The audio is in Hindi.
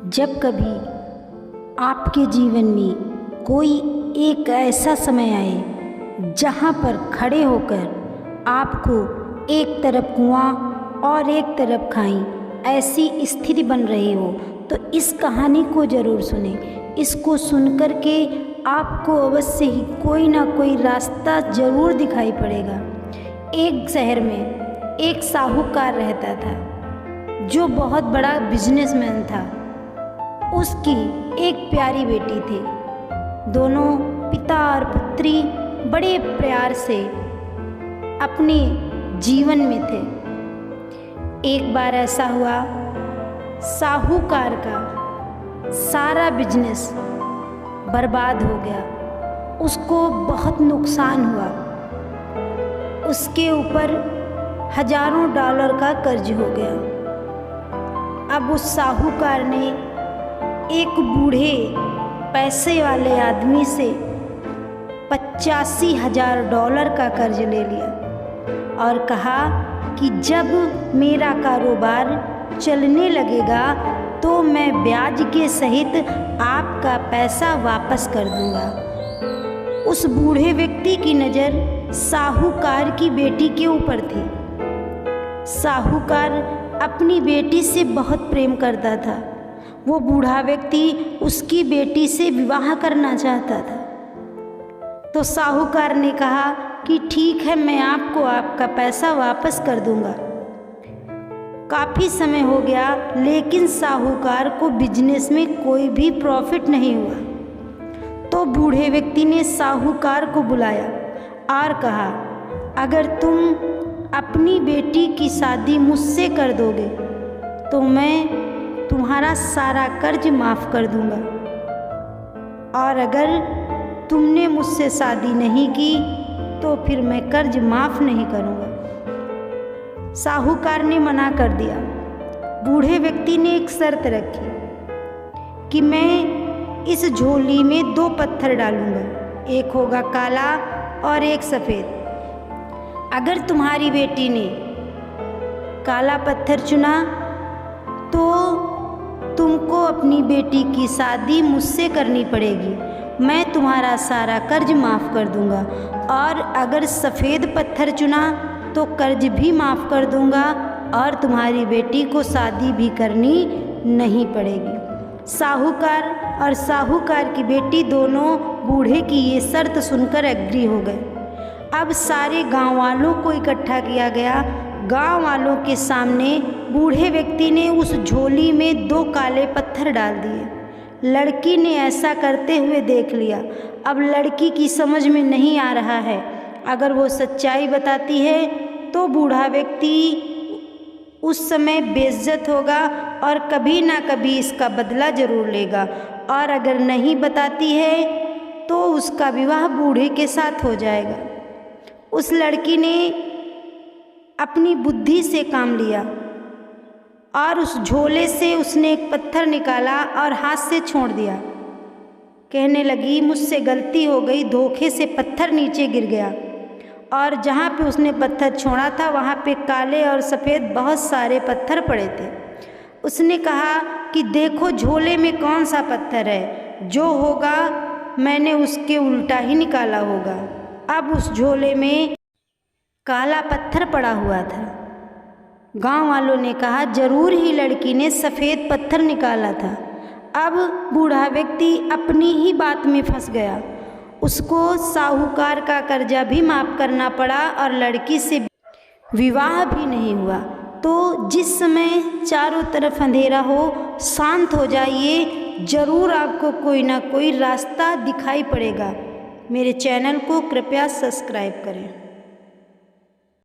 जब कभी आपके जीवन में कोई एक ऐसा समय आए जहाँ पर खड़े होकर आपको एक तरफ कुआं और एक तरफ खाई ऐसी स्थिति बन रही हो, तो इस कहानी को ज़रूर सुने। इसको सुनकर के आपको अवश्य ही कोई ना कोई रास्ता ज़रूर दिखाई पड़ेगा। एक शहर में एक साहूकार रहता था जो बहुत बड़ा बिजनेसमैन था। उसकी एक प्यारी बेटी थी। दोनों पिता और पुत्री बड़े प्यार से अपने जीवन में थे। एक बार ऐसा हुआ, साहूकार का सारा बिजनेस बर्बाद हो गया। उसको बहुत नुकसान हुआ। उसके ऊपर हजारों डॉलर का कर्ज हो गया। अब उस साहूकार ने एक बूढ़े पैसे वाले आदमी से 85,000 डॉलर का कर्ज ले लिया और कहा कि जब मेरा कारोबार चलने लगेगा तो मैं ब्याज के सहित आपका पैसा वापस कर दूंगा। उस बूढ़े व्यक्ति की नज़र साहूकार की बेटी के ऊपर थी। साहूकार अपनी बेटी से बहुत प्रेम करता था। वो बूढ़ा व्यक्ति उसकी बेटी से विवाह करना चाहता था। तो साहूकार ने कहा कि ठीक है, मैं आपको आपका पैसा वापस कर दूंगा। काफ़ी समय हो गया, लेकिन साहूकार को बिजनेस में कोई भी प्रॉफिट नहीं हुआ। तो बूढ़े व्यक्ति ने साहूकार को बुलाया और कहा, अगर तुम अपनी बेटी की शादी मुझसे कर दोगे तो मैं तुम्हारा सारा कर्ज माफ़ कर दूंगा, और अगर तुमने मुझसे शादी नहीं की तो फिर मैं कर्ज माफ़ नहीं करूंगा। साहूकार ने मना कर दिया। बूढ़े व्यक्ति ने एक शर्त रखी कि मैं इस झोली में 2 पत्थर डालूंगा, एक होगा काला और एक सफ़ेद। अगर तुम्हारी बेटी ने काला पत्थर चुना तो तुमको अपनी बेटी की शादी मुझसे करनी पड़ेगी, मैं तुम्हारा सारा कर्ज माफ़ कर दूंगा। और अगर सफ़ेद पत्थर चुना तो कर्ज भी माफ़ कर दूंगा और तुम्हारी बेटी को शादी भी करनी नहीं पड़ेगी। साहूकार और साहूकार की बेटी दोनों बूढ़े की ये शर्त सुनकर एग्री हो गए। अब सारे गांव वालों को इकट्ठा किया गया। गांव वालों के सामने बूढ़े व्यक्ति ने उस झोली में 2 काले पत्थर डाल दिए। लड़की ने ऐसा करते हुए देख लिया। अब लड़की की समझ में नहीं आ रहा है। अगर वो सच्चाई बताती है तो बूढ़ा व्यक्ति उस समय बेइज्जत होगा और कभी ना कभी इसका बदला ज़रूर लेगा, और अगर नहीं बताती है तो उसका विवाह बूढ़े के साथ हो जाएगा। उस लड़की ने अपनी बुद्धि से काम लिया और उस झोले से उसने एक पत्थर निकाला और हाथ से छोड़ दिया। कहने लगी, मुझसे गलती हो गई, धोखे से पत्थर नीचे गिर गया। और जहाँ पे उसने पत्थर छोड़ा था वहाँ पे काले और सफ़ेद बहुत सारे पत्थर पड़े थे। उसने कहा कि देखो झोले में कौन सा पत्थर है, जो होगा मैंने उसके उल्टा ही निकाला होगा। अब उस झोले में काला पत्थर पड़ा हुआ था। गांव वालों ने कहा, जरूर ही लड़की ने सफ़ेद पत्थर निकाला था। अब बूढ़ा व्यक्ति अपनी ही बात में फंस गया। उसको साहूकार का कर्जा भी माफ़ करना पड़ा और लड़की से विवाह भी नहीं हुआ। तो जिस समय चारों तरफ अंधेरा हो, शांत हो जाइए, ज़रूर आपको कोई ना कोई रास्ता दिखाई पड़ेगा। मेरे चैनल को कृपया सब्सक्राइब करें।